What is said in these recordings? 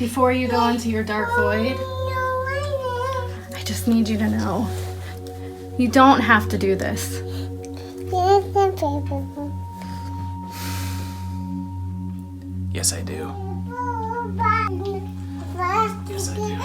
Before you go into your dark void, I just need you to know, you don't have to do this. Yes, I do. Yes, I do.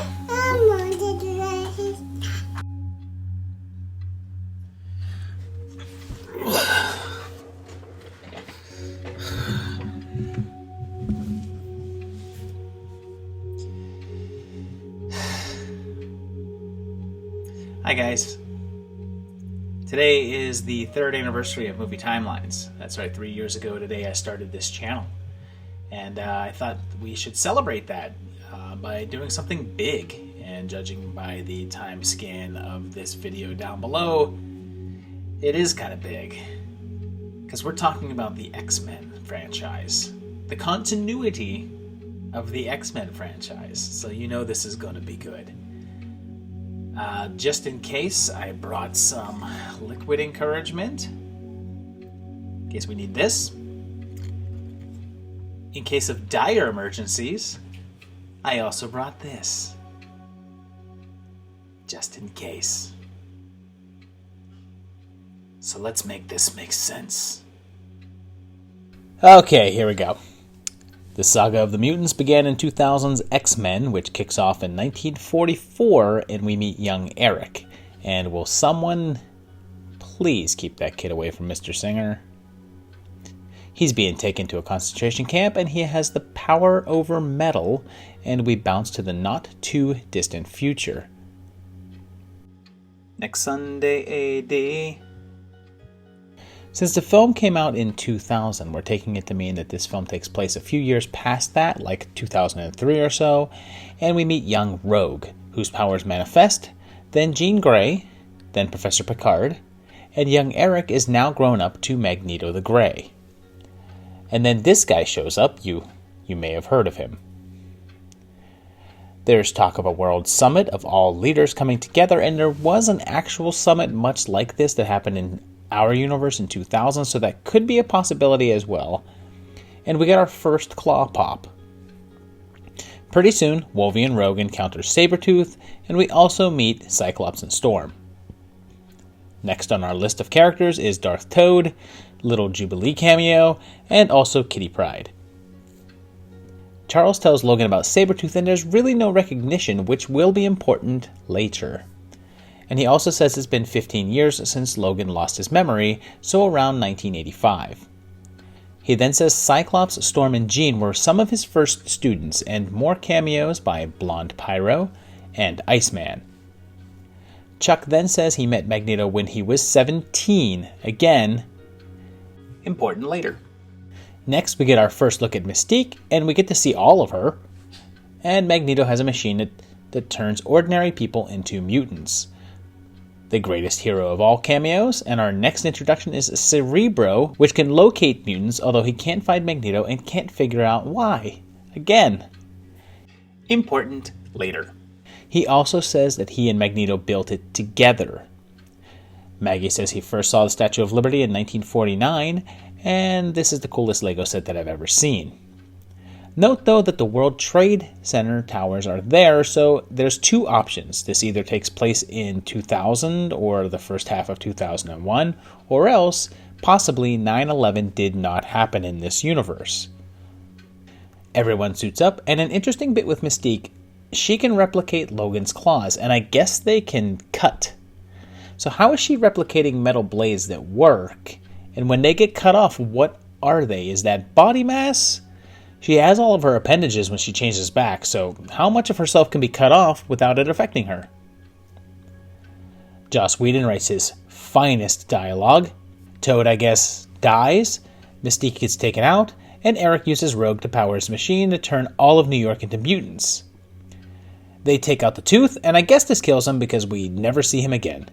Hi guys. Today is the third anniversary of Movie Timelines. That's right, 3 years ago today I started this channel. And I thought we should celebrate that by doing something big. And judging by the time scan of this video down below, it is kind of big. Because we're talking about the X-Men franchise. The continuity of the X-Men franchise. So you know this is going to be good. Just in case, I brought some liquid encouragement. In case we need this. In case of dire emergencies, I also brought this. Just in case. So let's make this make sense. Okay, here we go. The saga of the mutants began in 2000's X-Men, which kicks off in 1944, and we meet young Eric. And will someone please keep that kid away from Mr. Singer? He's being taken to a concentration camp, and he has the power over metal, and we bounce to the not-too-distant future. Next Sunday, AD. Since the film came out in 2000, we're taking it to mean that this film takes place a few years past that, like 2003 or so, and we meet young Rogue, whose powers manifest, then Jean Grey, then Professor Picard, and young Eric is now grown up to Magneto the Grey. And then this guy shows up, you may have heard of him. There's talk of a world summit of all leaders coming together, and there was an actual summit much like this that happened in our universe in 2000, so that could be a possibility as well. And we get our first claw pop. Pretty soon, Wolverine and Rogue encounter Sabretooth, and we also meet Cyclops and Storm. Next on our list of characters is Darth Toad, Little Jubilee cameo, and also Kitty Pryde. Charles tells Logan about Sabretooth, and there's really no recognition, which will be important later. And he also says it's been 15 years since Logan lost his memory, so around 1985. He then says Cyclops, Storm, and Jean were some of his first students, and more cameos by Blonde Pyro and Iceman. Chuck then says he met Magneto when he was 17, again, important later. Next, we get our first look at Mystique, and we get to see all of her. And Magneto has a machine that turns ordinary people into mutants. The greatest hero of all cameos, and our next introduction is Cerebro, which can locate mutants, although he can't find Magneto and can't figure out why. Again, important later. He also says that he and Magneto built it together. Maggie says he first saw the Statue of Liberty in 1949, and this is the coolest Lego set that I've ever seen. Note, though, that the World Trade Center towers are there, so there's two options. This either takes place in 2000 or the first half of 2001, or else, possibly 9/11 did not happen in this universe. Everyone suits up, and an interesting bit with Mystique, she can replicate Logan's claws, and I guess they can cut. So how is she replicating metal blades that work? And when they get cut off, what are they? Is that body mass? She has all of her appendages when she changes back, so how much of herself can be cut off without it affecting her? Joss Whedon writes his finest dialogue. Toad, I guess, dies, Mystique gets taken out, and Eric uses Rogue to power his machine to turn all of New York into mutants. They take out the tooth, and I guess this kills him because we never see him again.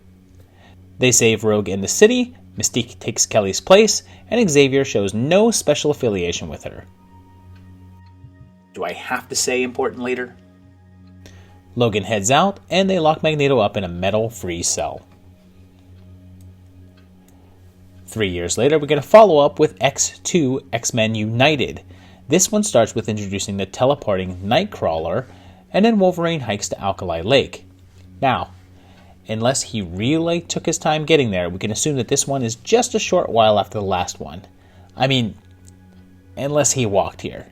They save Rogue in the city, Mystique takes Kelly's place, and Xavier shows no special affiliation with her. Do I have to say important later? Logan heads out, and they lock Magneto up in a metal-free cell. 3 years later, we get a follow-up with X2 X-Men United. This one starts with introducing the teleporting Nightcrawler, and then Wolverine hikes to Alkali Lake. Now, unless he really took his time getting there, we can assume that this one is just a short while after the last one. I mean, unless he walked here.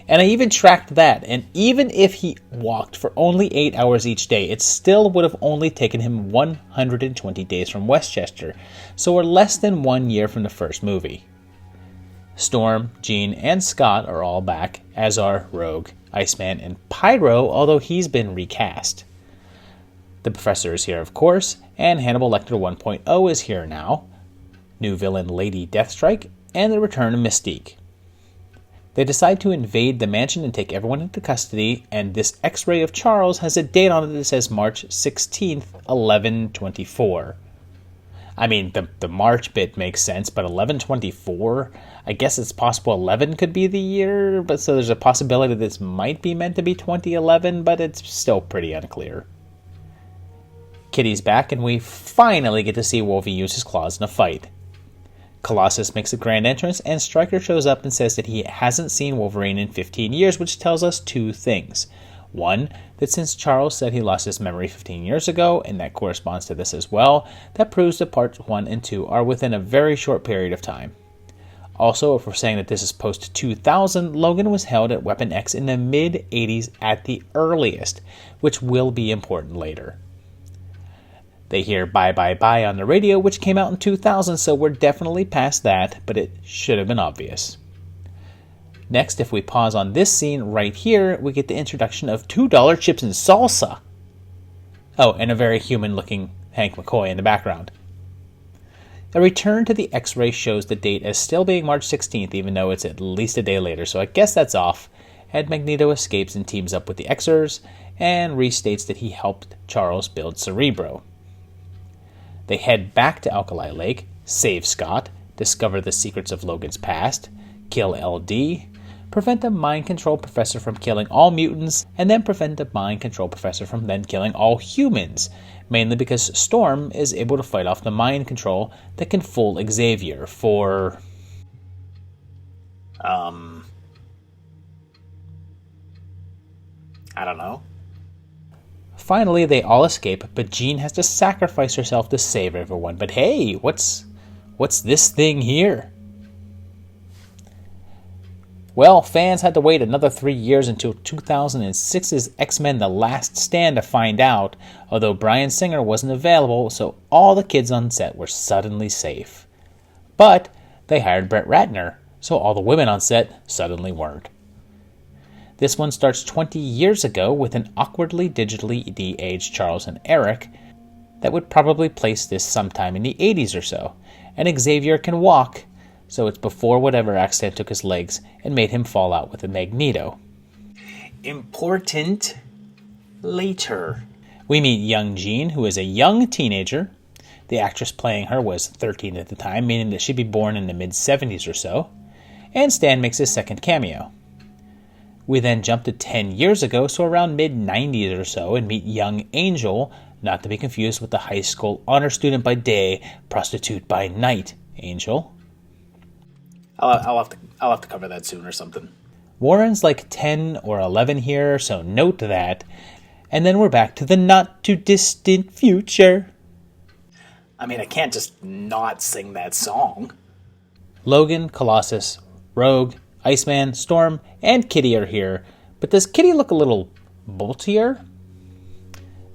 And I even tracked that, and even if he walked for only 8 hours each day, it still would have only taken him 120 days from Westchester, so we're less than 1 year from the first movie. Storm, Jean, and Scott are all back, as are Rogue, Iceman, and Pyro, although he's been recast. The Professor is here, of course, and Hannibal Lecter 1.0 is here now, new villain Lady Deathstrike, and the return of Mystique. They decide to invade the mansion and take everyone into custody, and this X-ray of Charles has a date on it that says March 16th, 1124. I mean, the March bit makes sense, but 1124? I guess it's possible 11 could be the year, but so there's a possibility this might be meant to be 2011, but it's still pretty unclear. Kitty's back, and we finally get to see Wolvie use his claws in a fight. Colossus makes a grand entrance, and Stryker shows up and says that he hasn't seen Wolverine in 15 years, which tells us two things. One, that since Charles said he lost his memory 15 years ago, and that corresponds to this as well, that proves that parts 1 and 2 are within a very short period of time. Also, if we're saying that this is post-2000, Logan was held at Weapon X in the mid-80s at the earliest, which will be important later. They hear Bye Bye Bye on the radio, which came out in 2000, so we're definitely past that, but it should have been obvious. Next, if we pause on this scene right here, we get the introduction of $2 chips and salsa. Oh, and a very human-looking Hank McCoy in the background. A return to the X-ray shows the date as still being March 16th, even though it's at least a day later, so I guess that's off. And Magneto escapes and teams up with the Xers, and restates that he helped Charles build Cerebro. They head back to Alkali Lake, save Scott, discover the secrets of Logan's past, kill LD, prevent the mind control professor from killing all mutants, and then prevent the mind control professor from then killing all humans, mainly because Storm is able to fight off the mind control that can fool Xavier for... I don't know. Finally, they all escape, but Jean has to sacrifice herself to save everyone. But hey, what's this thing here? Well, fans had to wait another 3 years until 2006's X-Men The Last Stand to find out, although Bryan Singer wasn't available, so all the kids on set were suddenly safe. But they hired Brett Ratner, so all the women on set suddenly weren't. This one starts 20 years ago with an awkwardly digitally de-aged Charles and Eric that would probably place this sometime in the 80s or so. And Xavier can walk, so it's before whatever accident took his legs and made him fall out with a Magneto. Important later. We meet young Jean, who is a young teenager. The actress playing her was 13 at the time, meaning that she'd be born in the mid-70s or so. And Stan makes his second cameo. We then jump to 10 years ago, so around mid-90s or so, and meet young Angel, not to be confused with the high school honor student by day, prostitute by night Angel. I'll have to cover that soon or something. Warren's like 10 or 11 here, so note that. And then we're back to the not-too-distant future. I mean, I can't just not sing that song. Logan, Colossus, Rogue, Iceman, Storm, and Kitty are here, but does Kitty look a little boltier?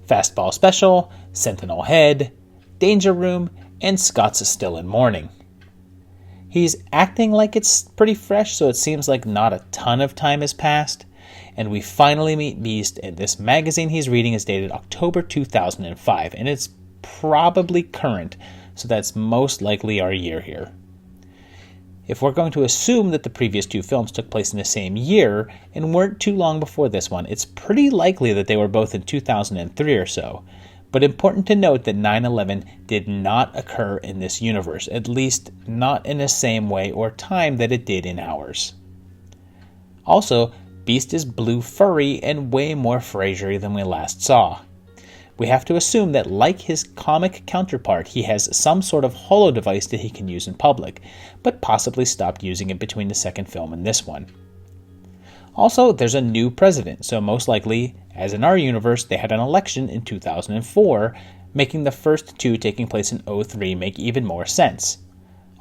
Fastball Special, Sentinel Head, Danger Room, and Scott's still in mourning. He's acting like it's pretty fresh, so it seems like not a ton of time has passed, and we finally meet Beast, and this magazine he's reading is dated October 2005, and it's probably current, so that's most likely our year here. If we're going to assume that the previous two films took place in the same year and weren't too long before this one, it's pretty likely that they were both in 2003 or so. But important to note that 9/11 did not occur in this universe, at least not in the same way or time that it did in ours. Also, Beast is blue furry and way more Frasier-y than we last saw. We have to assume that, like his comic counterpart, he has some sort of holo device that he can use in public, but possibly stopped using it between the second film and this one. Also, there's a new president, so most likely, as in our universe, they had an election in 2004, making the first two taking place in 2003 make even more sense.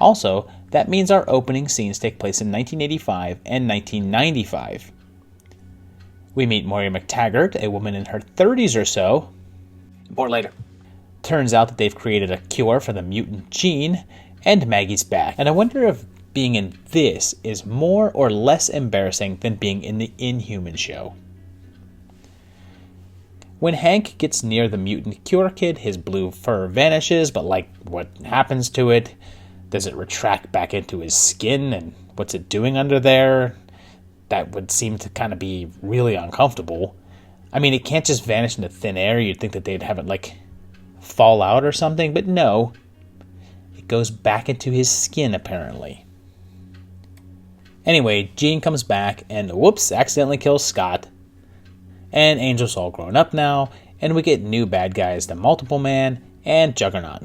Also, that means our opening scenes take place in 1985 and 1995. We meet Moira McTaggart, a woman in her 30s or so. More later. Turns out that they've created a cure for the mutant gene, and Maggie's back. And I wonder if being in this is more or less embarrassing than being in the Inhuman show. When Hank gets near the mutant cure kid, his blue fur vanishes, but what happens to it? Does it retract back into his skin, and what's it doing under there? That would seem to kind of be really uncomfortable. I mean, it can't just vanish into thin air. You'd think that they'd have it, fall out or something, but no. It goes back into his skin, apparently. Anyway, Jean comes back and, whoops, accidentally kills Scott. And Angel's all grown up now, and we get new bad guys, the Multiple Man and Juggernaut.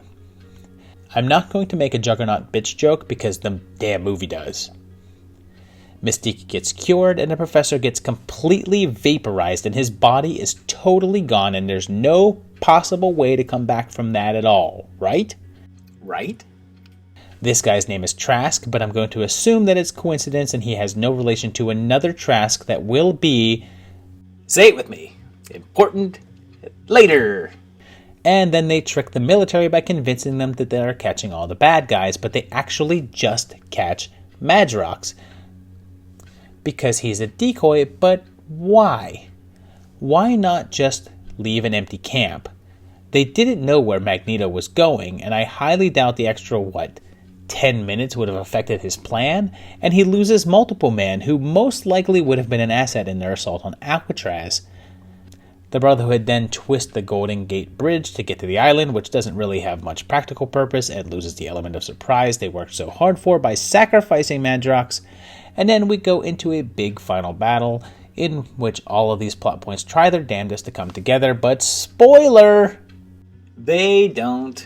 I'm not going to make a Juggernaut bitch joke because the damn movie does. Mystique gets cured and the professor gets completely vaporized and his body is totally gone and there's no possible way to come back from that at all, right? Right? This guy's name is Trask, but I'm going to assume that it's coincidence and he has no relation to another Trask that will be, say it with me, important later. And then they trick the military by convincing them that they're catching all the bad guys, but they actually just catch Madrox. Because he's a decoy, but why? Why not just leave an empty camp? They didn't know where Magneto was going, and I highly doubt the extra, 10 minutes would have affected his plan, and he loses Multiple Man, who most likely would have been an asset in their assault on Alcatraz. The Brotherhood then twist the Golden Gate Bridge to get to the island, which doesn't really have much practical purpose and loses the element of surprise they worked so hard for by sacrificing Madrox. And then we go into a big final battle in which all of these plot points try their damnedest to come together, but spoiler! They don't.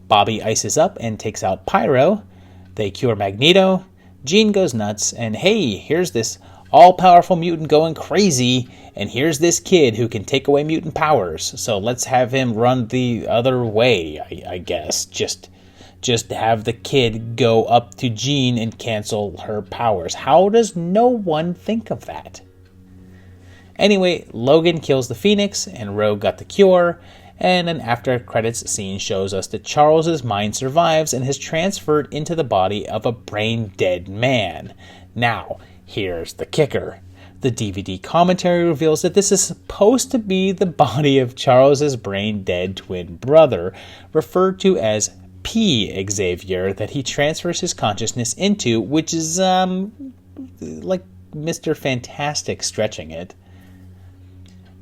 Bobby ices up and takes out Pyro. They cure Magneto. Jean goes nuts, and hey, here's this all-powerful mutant going crazy, and here's this kid who can take away mutant powers, so let's have him run the other way, I guess. Just have the kid go up to Jean and cancel her powers. How does no one think of that? Anyway, Logan kills the Phoenix, and Rogue got the cure, and an after-credits scene shows us that Charles's mind survives and has transferred into the body of a brain-dead man. Now, here's the kicker. The DVD commentary reveals that this is supposed to be the body of Charles's brain-dead twin brother, referred to as P. Xavier, that he transfers his consciousness into, which is, like Mr. Fantastic stretching it.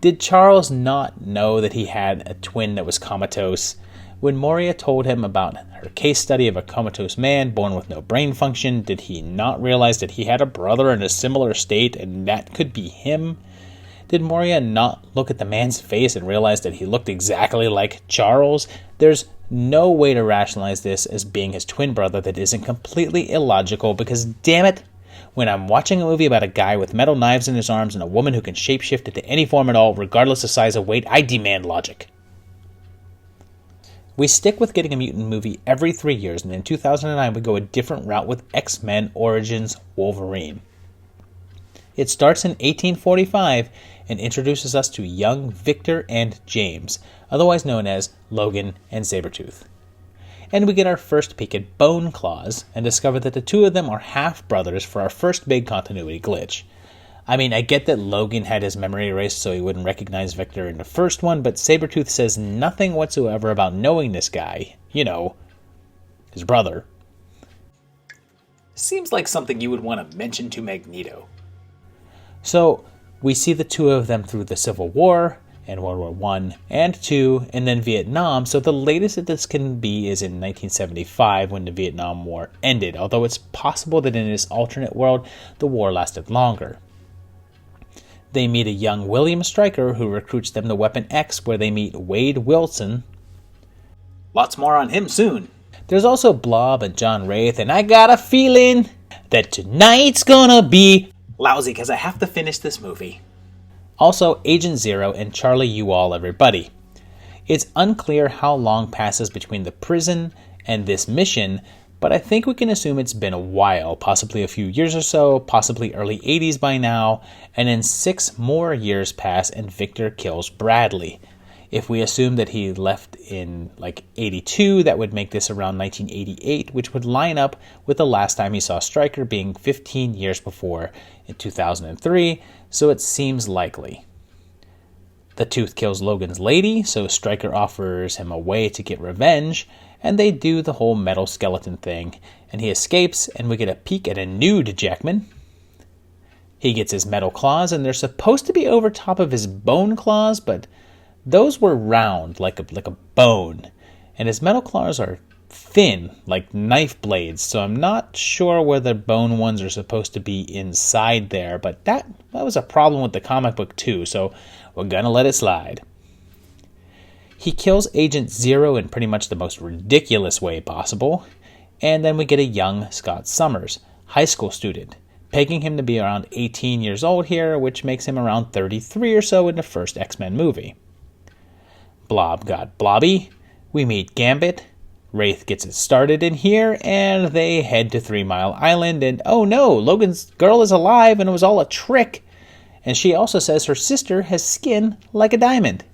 Did Charles not know that he had a twin that was comatose? When Moria told him about her case study of a comatose man born with no brain function, did he not realize that he had a brother in a similar state and that could be him? Did Moria not look at the man's face and realize that he looked exactly like Charles? There's no way to rationalize this as being his twin brother that isn't completely illogical because, damn it, when I'm watching a movie about a guy with metal knives in his arms and a woman who can shapeshift into any form at all, regardless of size or weight, I demand logic. We stick with getting a mutant movie every 3 years, and in 2009 we go a different route with X-Men Origins Wolverine. It starts in 1845 and introduces us to young Victor and James, otherwise known as Logan and Sabretooth. And we get our first peek at Bone Claws and discover that the two of them are half-brothers for our first big continuity glitch. I mean, I get that Logan had his memory erased so he wouldn't recognize Victor in the first one, but Sabretooth says nothing whatsoever about knowing this guy. You know, his brother. Seems like something you would want to mention to Magneto. So, we see the two of them through the Civil War, and World War I and II, and then Vietnam, so the latest that this can be is in 1975 when the Vietnam War ended, although it's possible that in this alternate world, the war lasted longer. They meet a young William Stryker who recruits them to Weapon X, where they meet Wade Wilson. Lots more on him soon. There's also Blob and John Wraith, and I got a feeling that tonight's gonna be lousy because I have to finish this movie. Also, Agent Zero and Charlie You All Everybody. It's unclear how long passes between the prison and this mission, but I think we can assume it's been a while, possibly a few years or so, possibly early 80s by now, and then 6 more years pass and Victor kills Bradley. If we assume that he left in 82, that would make this around 1988, which would line up with the last time he saw Stryker being 15 years before in 2003, so it seems likely. The Tooth kills Logan's lady, so Stryker offers him a way to get revenge, and they do the whole metal skeleton thing, and he escapes, and we get a peek at a nude Jackman. He gets his metal claws, and they're supposed to be over top of his bone claws, but those were round, like a bone, and his metal claws are thin, like knife blades, so I'm not sure where the bone ones are supposed to be inside there, but that was a problem with the comic book too, so we're gonna let it slide. He kills Agent Zero in pretty much the most ridiculous way possible, and then we get a young Scott Summers, high school student, pegging him to be around 18 years old here, which makes him around 33 or so in the first X-Men movie. Blob got blobby, we meet Gambit, Wraith gets it started in here, and they head to 3 Mile Island, and oh no, Logan's girl is alive and it was all a trick, and she also says her sister has skin like a diamond.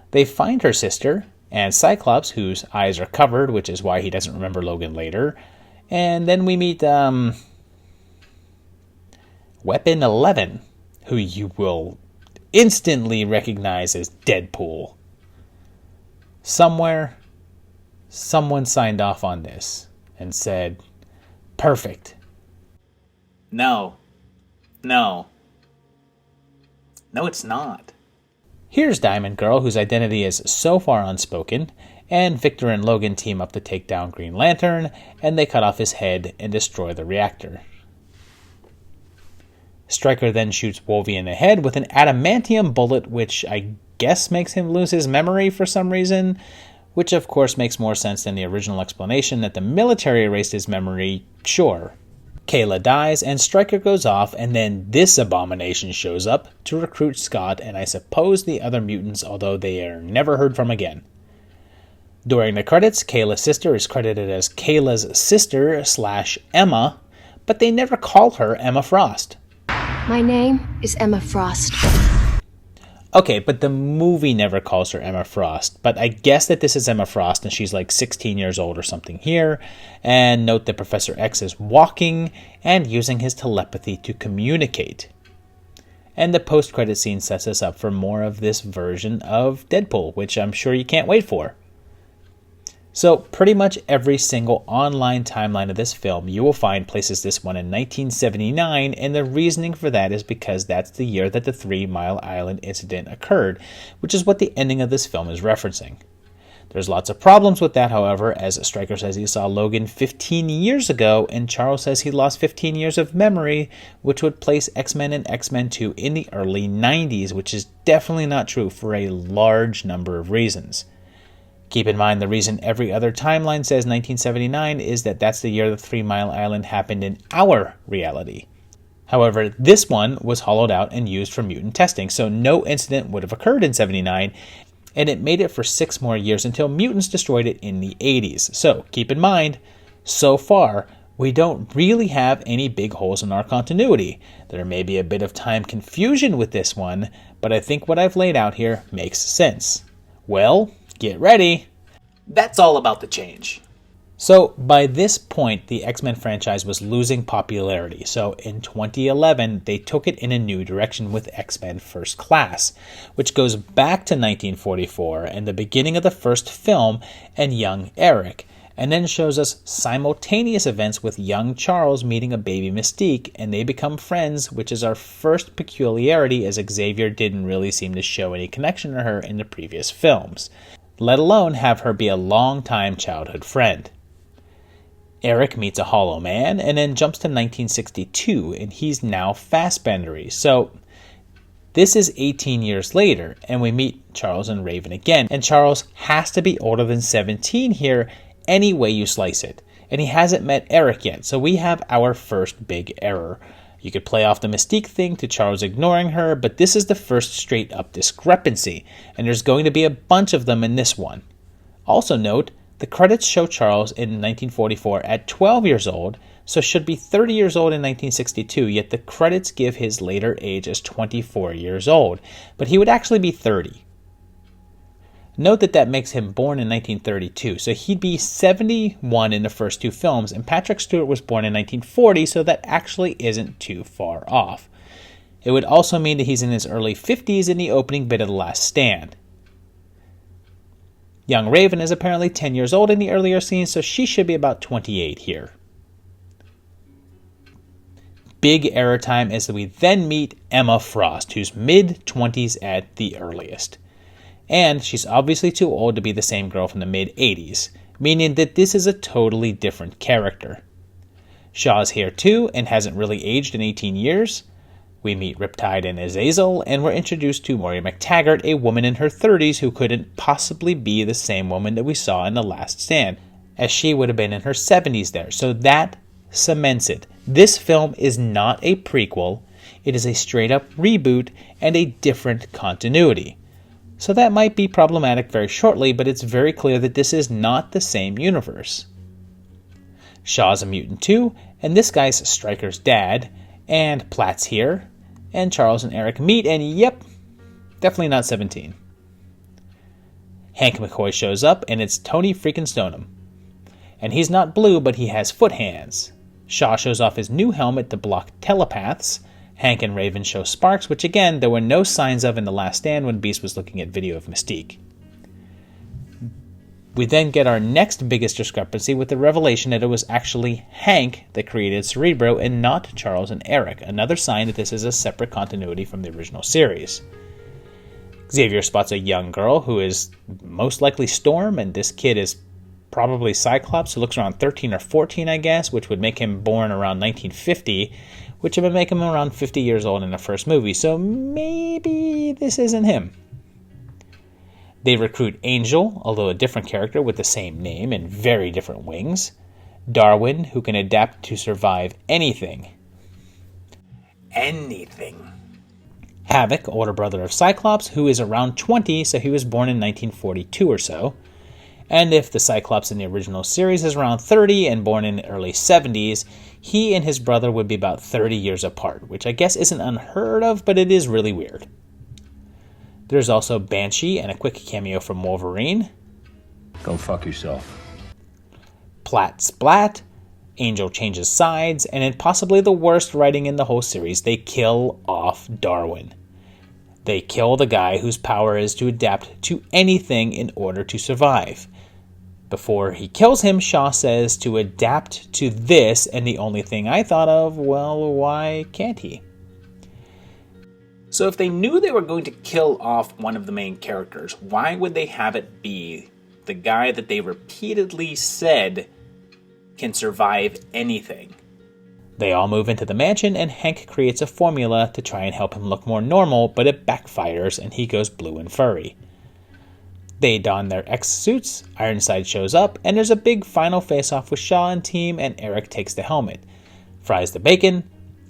They find her sister, and Cyclops, whose eyes are covered, which is why he doesn't remember Logan later, and then we meet Weapon 11, who you will instantly recognize as Deadpool. Somewhere, someone signed off on this and said, perfect. No, it's not. Here's Diamond Girl, whose identity is so far unspoken, and Victor and Logan team up to take down Green Lantern, and they cut off his head and destroy the reactor. Stryker then shoots Wolvie in the head with an adamantium bullet, which I guess makes him lose his memory for some reason, which of course makes more sense than the original explanation that the military erased his memory, sure. Kayla dies, and Stryker goes off, and then this abomination shows up to recruit Scott and I suppose the other mutants, although they are never heard from again. During the credits, Kayla's sister is credited as Kayla's sister / Emma, but they never call her Emma Frost. My name is Emma Frost. Okay, but the movie never calls her Emma Frost, but I guess that this is Emma Frost and she's 16 years old or something here. And note that Professor X is walking and using his telepathy to communicate. And the post-credit scene sets us up for more of this version of Deadpool, which I'm sure you can't wait for. So pretty much every single online timeline of this film you will find places this one in 1979, and the reasoning for that is because that's the year that the 3 Mile Island incident occurred, which is what the ending of this film is referencing. There's lots of problems with that, however, as Stryker says he saw Logan 15 years ago, and Charles says he lost 15 years of memory, which would place X-Men and X-Men 2 in the early 90s, which is definitely not true for a large number of reasons. Keep in mind the reason every other timeline says 1979 is that that's the year the 3 Mile Island happened in our reality. However, this one was hollowed out and used for mutant testing, so no incident would have occurred in 79, and it made it for 6 more years until mutants destroyed it in the 80s. So keep in mind, so far, we don't really have any big holes in our continuity. There may be a bit of time confusion with this one, but I think what I've laid out here makes sense. Well, get ready. That's all about the change. So by this point, the X-Men franchise was losing popularity. So in 2011, they took it in a new direction with X-Men First Class, which goes back to 1944 and the beginning of the first film and young Eric, and then shows us simultaneous events with young Charles meeting a baby Mystique, and they become friends, which is our first peculiarity, as Xavier didn't really seem to show any connection to her in the previous films, let alone have her be a long-time childhood friend. Eric meets a Hollow Man and then jumps to 1962, and he's now Fassbendery. So This is 18 years later, and we meet Charles and Raven again, and Charles has to be older than 17 here any way you slice it. And he hasn't met Eric yet, so we have our first big error. You could play off the Mystique thing to Charles ignoring her, but this is the first straight-up discrepancy, and there's going to be a bunch of them in this one. Also note, the credits show Charles in 1944 at 12 years old, so should be 30 years old in 1962, yet the credits give his later age as 24 years old, but he would actually be 30. Note that makes him born in 1932, so he'd be 71 in the first two films, and Patrick Stewart was born in 1940, so that actually isn't too far off. It would also mean that he's in his early 50s in the opening bit of The Last Stand. Young Raven is apparently 10 years old in the earlier scenes, so she should be about 28 here. Big error time as we then meet Emma Frost, who's mid-20s at the earliest. And she's obviously too old to be the same girl from the mid-80s, meaning that this is a totally different character. Shaw's here too, and hasn't really aged in 18 years. We meet Riptide and Azazel, and we're introduced to Moira McTaggart, a woman in her 30s who couldn't possibly be the same woman that we saw in The Last Stand, as she would have been in her 70s there, so that cements it. This film is not a prequel, it is a straight-up reboot and a different continuity. So that might be problematic very shortly, but it's very clear that this is not the same universe. Shaw's a mutant too, and this guy's Stryker's dad, and Platt's here, and Charles and Eric meet, and yep, definitely not 17. Hank McCoy shows up, and it's Tony freaking Stoneham. And he's not blue, but he has foot hands. Shaw shows off his new helmet to block telepaths. Hank and Raven show sparks, which again, there were no signs of in The Last Stand when Beast was looking at video of Mystique. We then get our next biggest discrepancy with the revelation that it was actually Hank that created Cerebro and not Charles and Eric, another sign that this is a separate continuity from the original series. Xavier spots a young girl who is most likely Storm, and this kid is probably Cyclops, who looks around 13 or 14, I guess, which would make him born around 1950, which would make him around 50 years old in the first movie, so maybe this isn't him. They recruit Angel, although a different character with the same name and very different wings. Darwin, who can adapt to survive anything. Anything. Havoc, older brother of Cyclops, who is around 20, so he was born in 1942 or so. And if the Cyclops in the original series is around 30 and born in the early 70s, he and his brother would be about 30 years apart, which I guess isn't unheard of, but it is really weird. There's also Banshee and a quick cameo from Wolverine. Go fuck yourself. Platt splat, Angel changes sides, and in possibly the worst writing in the whole series, they kill off Darwin. They kill the guy whose power is to adapt to anything in order to survive. Before he kills him, Shaw says to adapt to this, and the only thing I thought of, well, why can't he? So if they knew they were going to kill off one of the main characters, why would they have it be the guy that they repeatedly said can survive anything? They all move into the mansion, and Hank creates a formula to try and help him look more normal, but it backfires and he goes blue and furry. They don their X suits, Ironside shows up, and there's a big final face-off with Shaw and team, and Eric takes the helmet, fries the bacon,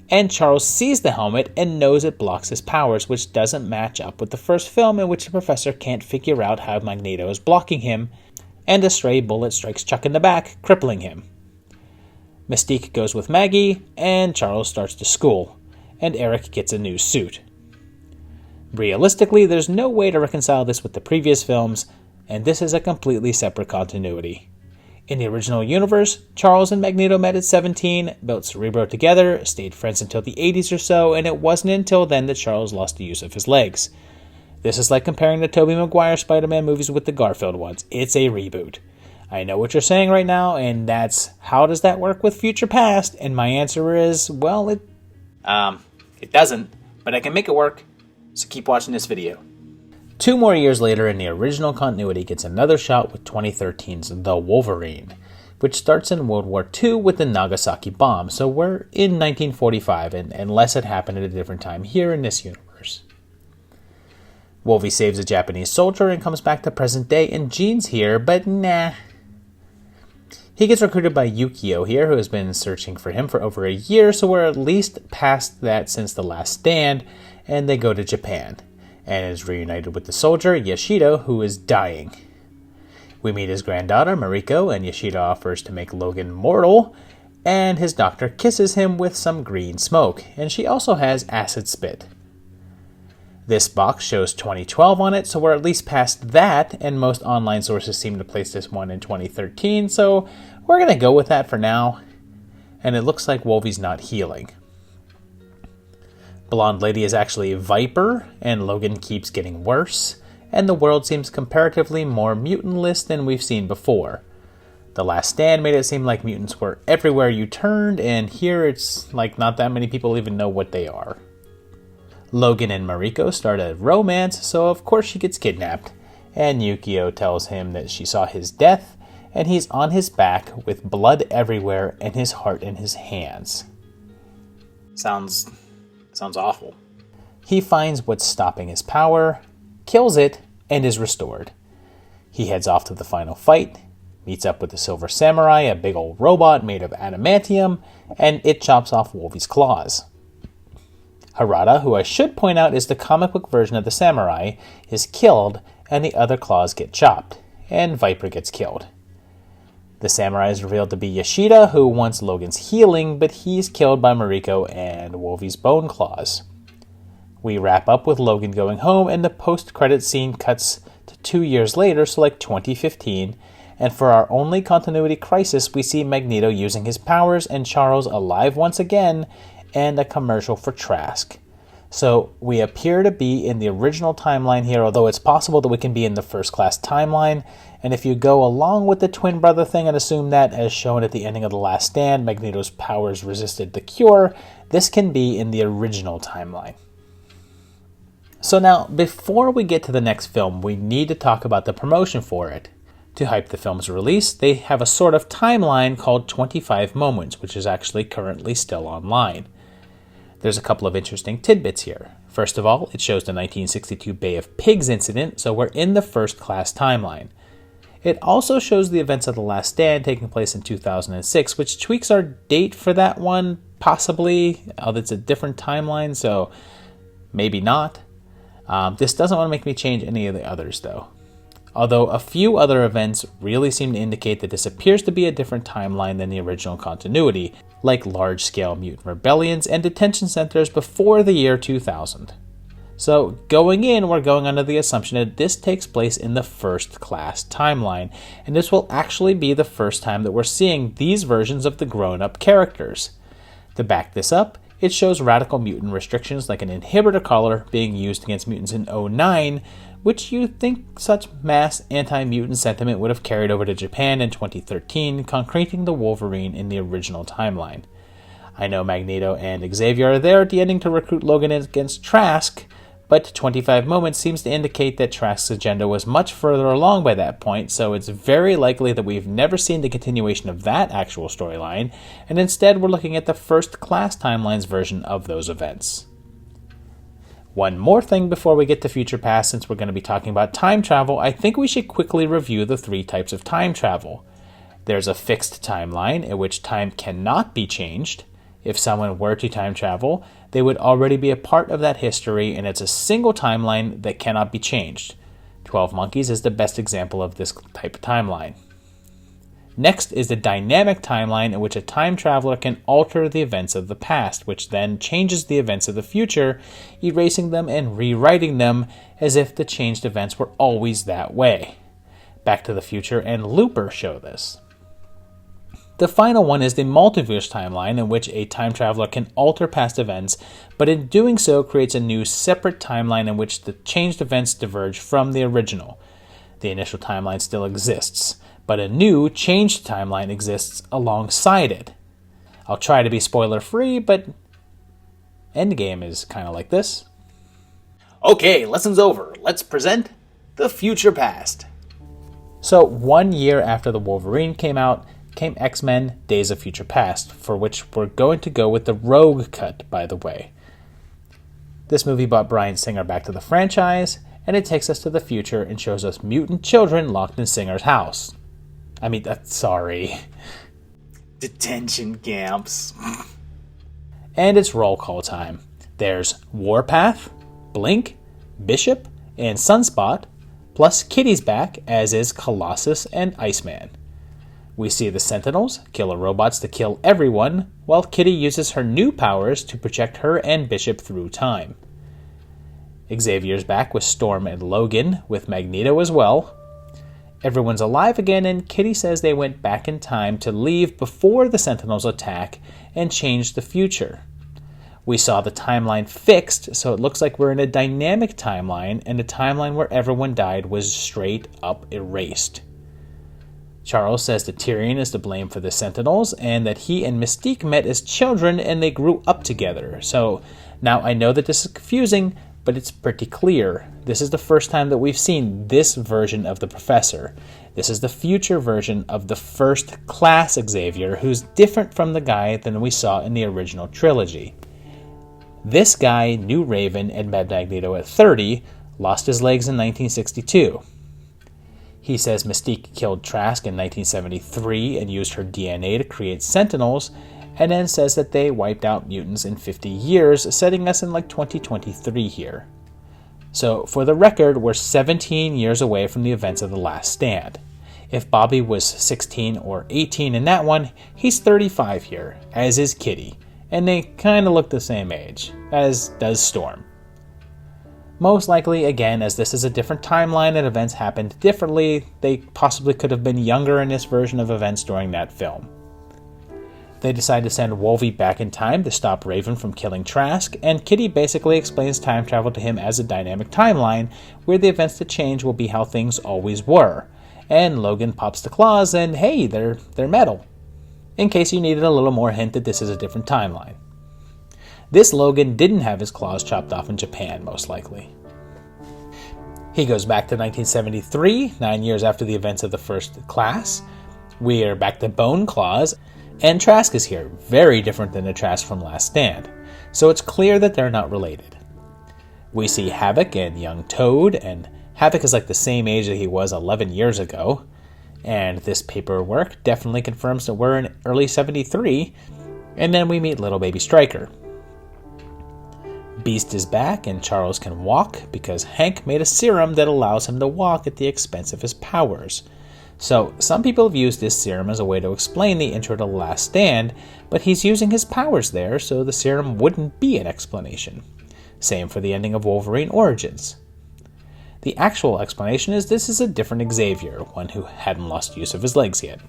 and Charles sees the helmet and knows it blocks his powers, which doesn't match up with the first film in which the professor can't figure out how Magneto is blocking him, and a stray bullet strikes Chuck in the back, crippling him. Mystique goes with Maggie, and Charles starts to school, and Eric gets a new suit. Realistically, there's no way to reconcile this with the previous films, and this is a completely separate continuity. In the original universe, Charles and Magneto met at 17, built Cerebro together, stayed friends until the 80s or so, and it wasn't until then that Charles lost the use of his legs. This is like comparing the Tobey Maguire Spider-Man movies with the Garfield ones. It's a reboot. I know what you're saying right now, and that's, how does that work with future past? And my answer is, well, it doesn't, but I can make it work, so keep watching this video. 2 more years later, and the original continuity gets another shot with 2013's The Wolverine, which starts in World War II with the Nagasaki bomb, so we're in 1945, and unless it happened at a different time here in this universe. Wolvie saves a Japanese soldier and comes back to present day, and Jean's here, but nah. He gets recruited by Yukio here, who has been searching for him for over a year, so we're at least past that since The Last Stand, and they go to Japan, and is reunited with the soldier, Yoshido, who is dying. We meet his granddaughter, Mariko, and Yoshido offers to make Logan mortal, and his doctor kisses him with some green smoke, and she also has acid spit. This box shows 2012 on it, so we're at least past that, and most online sources seem to place this one in 2013, so we're going to go with that for now. And it looks like Wolvie's not healing. Blonde Lady is actually Viper, and Logan keeps getting worse, and the world seems comparatively more mutantless than we've seen before. The Last Stand made it seem like mutants were everywhere you turned, and here it's like not that many people even know what they are. Logan and Mariko start a romance, so of course she gets kidnapped, and Yukio tells him that she saw his death, and he's on his back with blood everywhere and his heart in his hands. Sounds awful. He finds what's stopping his power, kills it, and is restored. He heads off to the final fight, meets up with the Silver Samurai, a big old robot made of adamantium, and it chops off Wolvie's claws. Harada, who I should point out is the comic book version of the samurai, is killed, and the other claws get chopped, and Viper gets killed. The samurai is revealed to be Yoshida, who wants Logan's healing, but he's killed by Mariko and Wolvie's bone claws. We wrap up with Logan going home, and the post-credit scene cuts to 2 years later, so like 2015, and for our only continuity crisis, we see Magneto using his powers and Charles alive once again, and a commercial for Trask. So we appear to be in the original timeline here, although it's possible that we can be in the First Class timeline, and if you go along with the twin brother thing and assume that, as shown at the ending of The Last Stand, Magneto's powers resisted the cure, this can be in the original timeline. So now, before we get to the next film, we need to talk about the promotion for it. To hype the film's release, they have a sort of timeline called 25 Moments, which is actually currently still online. There's a couple of interesting tidbits here. First of all, it shows the 1962 Bay of Pigs incident, so we're in the First Class timeline. It also shows the events of The Last Stand taking place in 2006, which tweaks our date for that one, possibly. It's a different timeline, so maybe not. This doesn't want to make me change any of the others, though. Although a few other events really seem to indicate that this appears to be a different timeline than the original continuity, like large-scale mutant rebellions and detention centers before the year 2000. So going in, we're going under the assumption that this takes place in the First Class timeline, and this will actually be the first time that we're seeing these versions of the grown-up characters. To back this up, it shows radical mutant restrictions like an inhibitor collar being used against mutants in 2009, which you'd think such mass anti-mutant sentiment would have carried over to Japan in 2013, concreting the Wolverine in the original timeline. I know Magneto and Xavier are there at the ending to recruit Logan against Trask, but 25 Moments seems to indicate that Trask's agenda was much further along by that point, so it's very likely that we've never seen the continuation of that actual storyline, and instead we're looking at the First Class timeline's version of those events. One more thing before we get to Future Past, since we're going to be talking about time travel, I think we should quickly review the 3 types of time travel. There's a fixed timeline, in which time cannot be changed. If someone were to time travel, they would already be a part of that history, and it's a single timeline that cannot be changed. 12 Monkeys is the best example of this type of timeline. Next is the dynamic timeline, in which a time traveler can alter the events of the past, which then changes the events of the future, erasing them and rewriting them as if the changed events were always that way. Back to the Future and Looper show this. The final one is the multiverse timeline, in which a time traveler can alter past events, but in doing so creates a new separate timeline in which the changed events diverge from the original. The initial timeline still exists, but a new, changed timeline exists alongside it. I'll try to be spoiler-free, but Endgame is kind of like this. Okay, lessons over. Let's present the Future Past. So 1 year after the Wolverine came out, came X-Men Days of Future Past, for which we're going to go with the Rogue cut, by the way. This movie brought Bryan Singer back to the franchise, and it takes us to the future and shows us mutant children locked in Singer's house. Sorry. Detention camps. And it's roll call time. There's Warpath, Blink, Bishop, and Sunspot, plus Kitty's back, as is Colossus and Iceman. We see the Sentinels, killer robots to kill everyone, while Kitty uses her new powers to protect her and Bishop through time. Xavier's back with Storm and Logan, with Magneto as well. Everyone's alive again, and Kitty says they went back in time to leave before the Sentinels attack and change the future. We saw the timeline fixed, so it looks like we're in a dynamic timeline, and a timeline where everyone died was straight up erased. Charles says that Tyrion is to blame for the Sentinels, and that he and Mystique met as children and they grew up together. So now I know that this is confusing, but it's pretty clear. This is the first time that we've seen this version of the Professor. This is the future version of the first class Xavier, who's different from the guy than we saw in the original trilogy. This guy knew Raven and met Magneto at 30, lost his legs in 1962. He says Mystique killed Trask in 1973 and used her DNA to create Sentinels, and then says that they wiped out mutants in 50 years, setting us in like 2023 here. So, for the record, we're 17 years away from the events of The Last Stand. If Bobby was 16 or 18 in that one, he's 35 here, as is Kitty, and they kinda look the same age, as does Storm. Most likely, again, as this is a different timeline and events happened differently, they possibly could have been younger in this version of events during that film. They decide to send Wolvie back in time to stop Raven from killing Trask, and Kitty basically explains time travel to him as a dynamic timeline, where the events to change will be how things always were. And Logan pops the claws, and hey, they're metal. In case you needed a little more hint that this is a different timeline. This Logan didn't have his claws chopped off in Japan, most likely. He goes back to 1973, 9 years after the events of the first class. We are back to Bone Claws, and Trask is here, very different than the Trask from Last Stand, so it's clear that they're not related. We see Havoc and young Toad, and Havoc is like the same age that he was 11 years ago, and this paperwork definitely confirms that we're in early 73, and then we meet little baby Stryker. Beast is back, and Charles can walk because Hank made a serum that allows him to walk at the expense of his powers. So, some people have used this serum as a way to explain the intro to The Last Stand, but he's using his powers there, so the serum wouldn't be an explanation. Same for the ending of Wolverine Origins. The actual explanation is this is a different Xavier, one who hadn't lost use of his legs yet.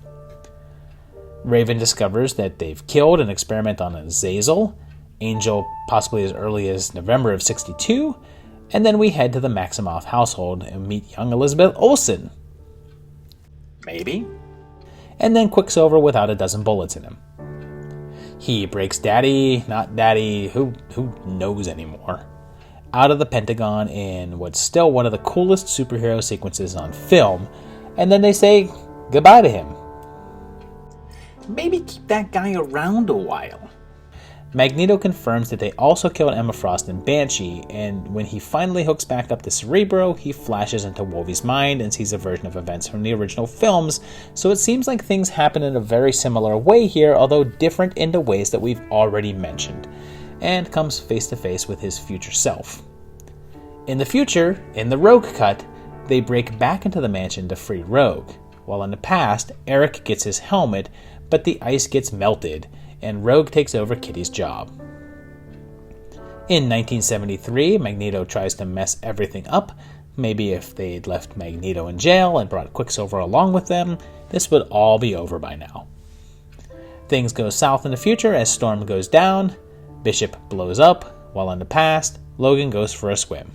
Raven discovers that they've killed an experiment on Azazel, Angel possibly as early as November of 62, and then we head to the Maximoff household and meet young Elizabeth Olsen. Maybe. And then Quicksilver without a dozen bullets in him. He breaks Daddy, not Daddy, who knows anymore, out of the Pentagon in what's still one of the coolest superhero sequences on film, and then they say goodbye to him. Maybe keep that guy around a while. Magneto confirms that they also killed Emma Frost and Banshee, and when he finally hooks back up to Cerebro, he flashes into Wolvie's mind and sees a version of events from the original films, so it seems like things happen in a very similar way here, although different in the ways that we've already mentioned, and comes face to face with his future self. In the future, in the Rogue cut, they break back into the mansion to free Rogue, while in the past, Eric gets his helmet, but the ice gets melted, and Rogue takes over Kitty's job. In 1973, Magneto tries to mess everything up. Maybe if they'd left Magneto in jail and brought Quicksilver along with them, this would all be over by now. Things go south in the future as Storm goes down, Bishop blows up, while in the past, Logan goes for a swim.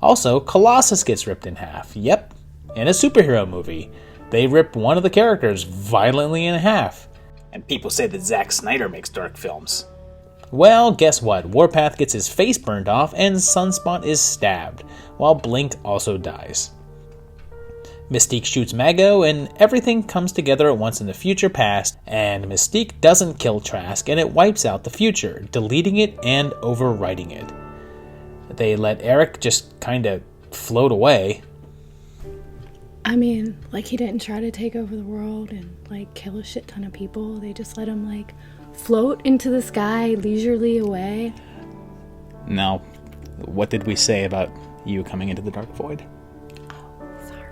Also, Colossus gets ripped in half. Yep, in a superhero movie. They rip one of the characters violently in half. And people say that Zack Snyder makes dark films. Well, guess what? Warpath gets his face burned off and Sunspot is stabbed, while Blink also dies. Mystique shoots Mago and everything comes together at once in the future past, and Mystique doesn't kill Trask and it wipes out the future, deleting it and overwriting it. They let Eric just kinda float away. I mean, like, he didn't try to take over the world and, like, kill a shit ton of people. They just let him, like, float into the sky leisurely away. Now, what did we say about you coming into the Dark Void? Oh, sorry.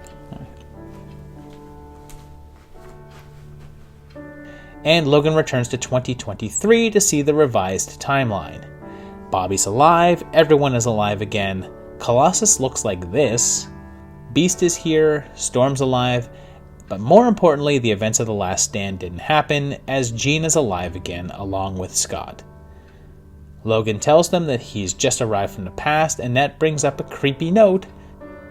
And Logan returns to 2023 to see the revised timeline. Bobby's alive, everyone is alive again, Colossus looks like this, Beast is here, Storm's alive, but more importantly, the events of The Last Stand didn't happen, as Jean is alive again along with Scott. Logan tells them that he's just arrived from the past, and that brings up a creepy note.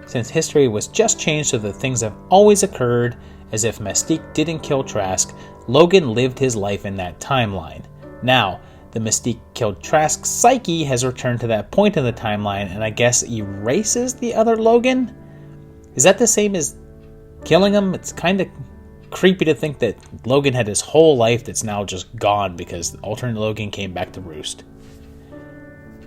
Since history was just changed so that things have always occurred, as if Mystique didn't kill Trask, Logan lived his life in that timeline. Now, the Mystique killed Trask's psyche has returned to that point in the timeline, and I guess erases the other Logan? Is that the same as killing him? It's kind of creepy to think that Logan had his whole life that's now just gone because alternate Logan came back to roost.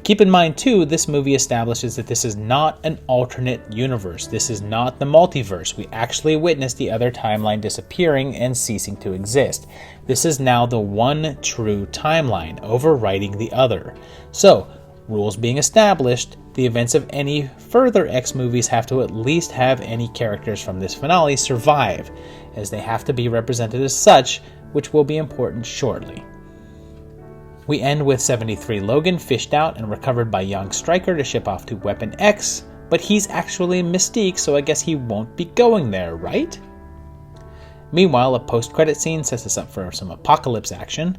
Keep in mind, too, this movie establishes that this is not an alternate universe. This is not the multiverse. We actually witnessed the other timeline disappearing and ceasing to exist. This is now the one true timeline, overriding the other. So, rules being established, the events of any further X movies have to at least have any characters from this finale survive, as they have to be represented as such, which will be important shortly. We end with 73 Logan fished out and recovered by young Stryker to ship off to Weapon X, but he's actually Mystique, so I guess he won't be going there, right? Meanwhile, a post-credit scene sets us up for some apocalypse action.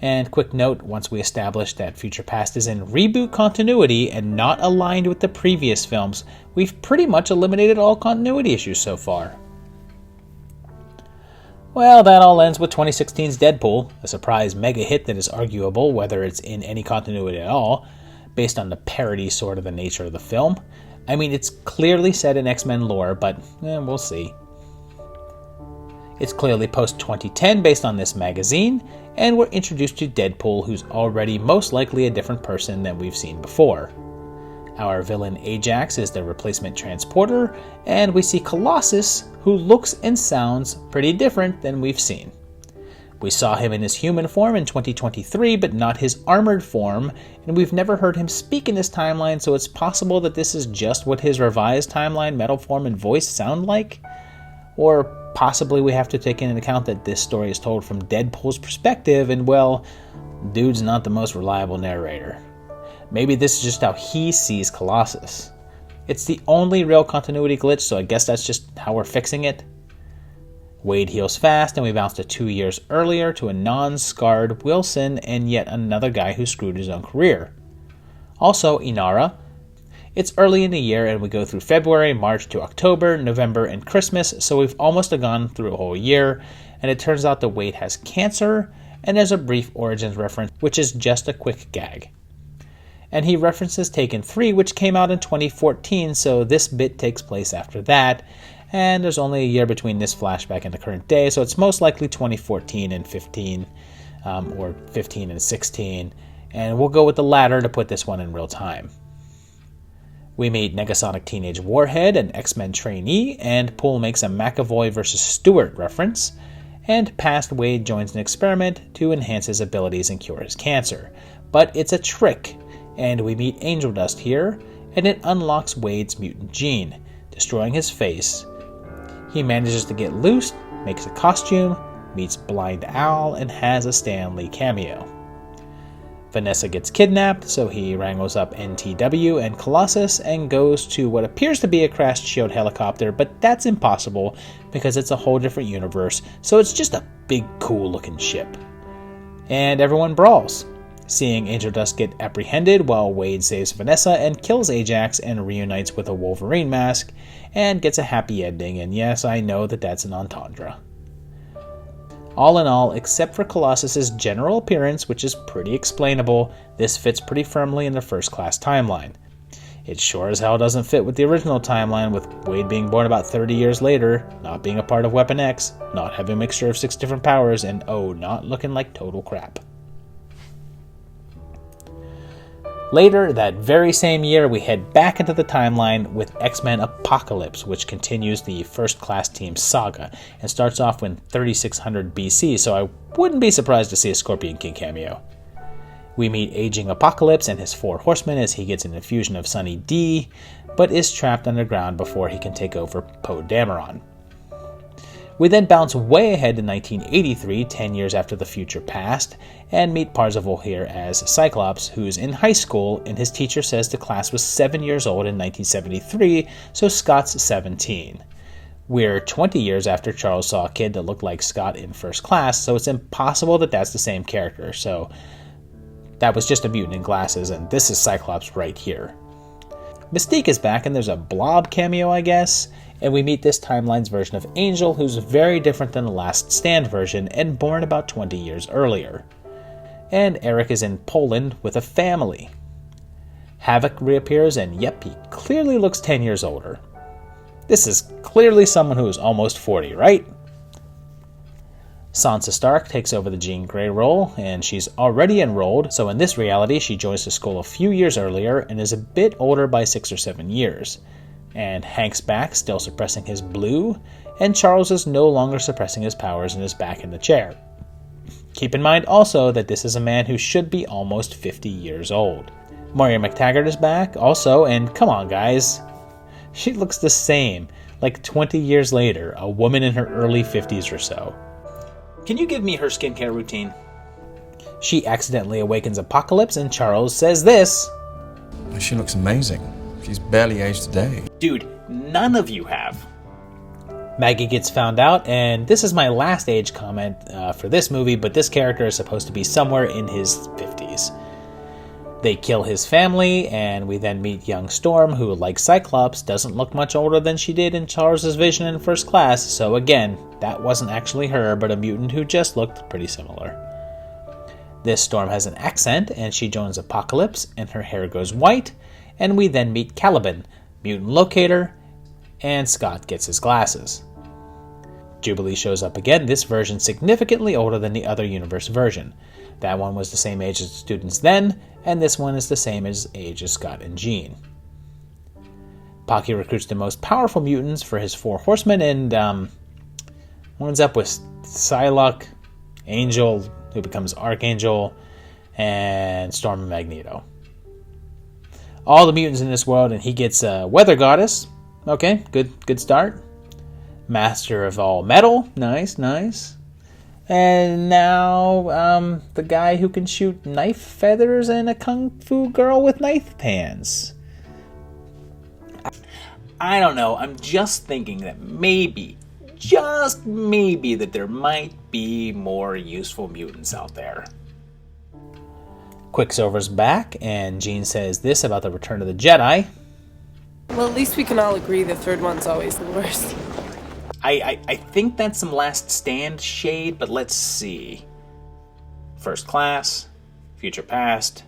And quick note, once we establish that Future Past is in reboot continuity and not aligned with the previous films, we've pretty much eliminated all continuity issues so far. Well, that all ends with 2016's Deadpool, a surprise mega hit that is arguable whether it's in any continuity at all, based on the parody sort of the nature of the film. I mean, it's clearly set in X-Men lore, but we'll see. It's clearly post-2010 based on this magazine, and we're introduced to Deadpool, who's already most likely a different person than we've seen before. Our villain Ajax is the replacement transporter, and we see Colossus, who looks and sounds pretty different than we've seen. We saw him in his human form in 2023, but not his armored form, and we've never heard him speak in this timeline, so it's possible that this is just what his revised timeline, metal form, and voice sound like? Or possibly we have to take into account that this story is told from Deadpool's perspective, and well, dude's not the most reliable narrator. Maybe this is just how he sees Colossus. It's the only real continuity glitch, so I guess that's just how we're fixing it. Wade heals fast, and we bounce to 2 years earlier to a non-scarred Wilson and yet another guy who screwed his own career. Also, Inara. It's early in the year, and we go through February, March to October, November, and Christmas, so we've almost gone through a whole year, and it turns out that Wade has cancer, and there's a brief Origins reference, which is just a quick gag. And he references Taken 3, which came out in 2014, so this bit takes place after that, and there's only a year between this flashback and the current day, so it's most likely 2014 and 15, or 15 and 16, and we'll go with the latter to put this one in real time. We meet Negasonic Teenage Warhead, an X-Men trainee, and Poole makes a McAvoy vs. Stewart reference, and past Wade joins an experiment to enhance his abilities and cure his cancer. But it's a trick, and we meet Angel Dust here, and it unlocks Wade's mutant gene, destroying his face. He manages to get loose, makes a costume, meets Blind Owl, and has a Stan Lee cameo. Vanessa gets kidnapped, so he wrangles up NTW and Colossus and goes to what appears to be a crashed SHIELD helicopter, but that's impossible because it's a whole different universe, so it's just a big cool looking ship. And everyone brawls, seeing Angel Dust get apprehended while Wade saves Vanessa and kills Ajax and reunites with a Wolverine mask and gets a happy ending, and yes, I know that that's an entendre. All in all, except for Colossus's general appearance, which is pretty explainable, this fits pretty firmly in the First Class timeline. It sure as hell doesn't fit with the original timeline, with Wade being born about 30 years later, not being a part of Weapon X, not having a mixture of 6 different powers, and not looking like total crap. Later, that very same year, we head back into the timeline with X-Men Apocalypse, which continues the First Class Team saga, and starts off in 3600 BC, so I wouldn't be surprised to see a Scorpion King cameo. We meet aging Apocalypse and his 4 horsemen as he gets an infusion of Sunny D, but is trapped underground before he can take over Poe Dameron. We then bounce way ahead to 1983, 10 years after the future past, and meet Parzival here as Cyclops, who's in high school, and his teacher says the class was 7 years old in 1973, so Scott's 17. We're 20 years after Charles saw a kid that looked like Scott in First Class, so it's impossible that that's the same character, so that was just a mutant in glasses, and this is Cyclops right here. Mystique is back, and there's a Blob cameo, I guess, and we meet this timeline's version of Angel, who's very different than the Last Stand version and born about 20 years earlier. And Eric is in Poland with a family. Havoc reappears, and yep, he clearly looks 10 years older. This is clearly someone who is almost 40, right? Sansa Stark takes over the Jean Grey role, and she's already enrolled, so in this reality she joins the school a few years earlier and is a bit older by 6 or 7 years. And Hank's back, still suppressing his blue, and Charles is no longer suppressing his powers and is back in the chair. Keep in mind also that this is a man who should be almost 50 years old. Moira McTaggart is back also, and come on guys, she looks the same, like 20 years later, a woman in her early 50s or so. Can you give me her skincare routine? She accidentally awakens Apocalypse, and Charles says this. She looks amazing. She's barely aged a day. Dude, none of you have. Maggie gets found out, and this is my last age comment for this movie, but this character is supposed to be somewhere in his 50s. They kill his family, and we then meet young Storm, who, like Cyclops, doesn't look much older than she did in Charles' vision in First Class, so again, that wasn't actually her, but a mutant who just looked pretty similar. This Storm has an accent, and she joins Apocalypse, and her hair goes white, and we then meet Caliban, mutant locator, and Scott gets his glasses. Jubilee shows up again, this version significantly older than the other universe version. That one was the same age as the students then, and this one is the same age as Scott and Jean. Pocky recruits the most powerful mutants for his 4 horsemen, and ends up with Psylocke, Angel, who becomes Archangel, and Storm and Magneto. All the mutants in this world, and he gets Weather Goddess. Okay, good start. Master of all metal, nice. And now, the guy who can shoot knife feathers and a kung fu girl with knife hands. I don't know, I'm just thinking that maybe, just maybe, that there might be more useful mutants out there. Quicksilver's back, and Jean says this about the Return of the Jedi. Well, at least we can all agree the third one's always the worst. I think that's some Last Stand shade, but let's see. First Class, Future Past,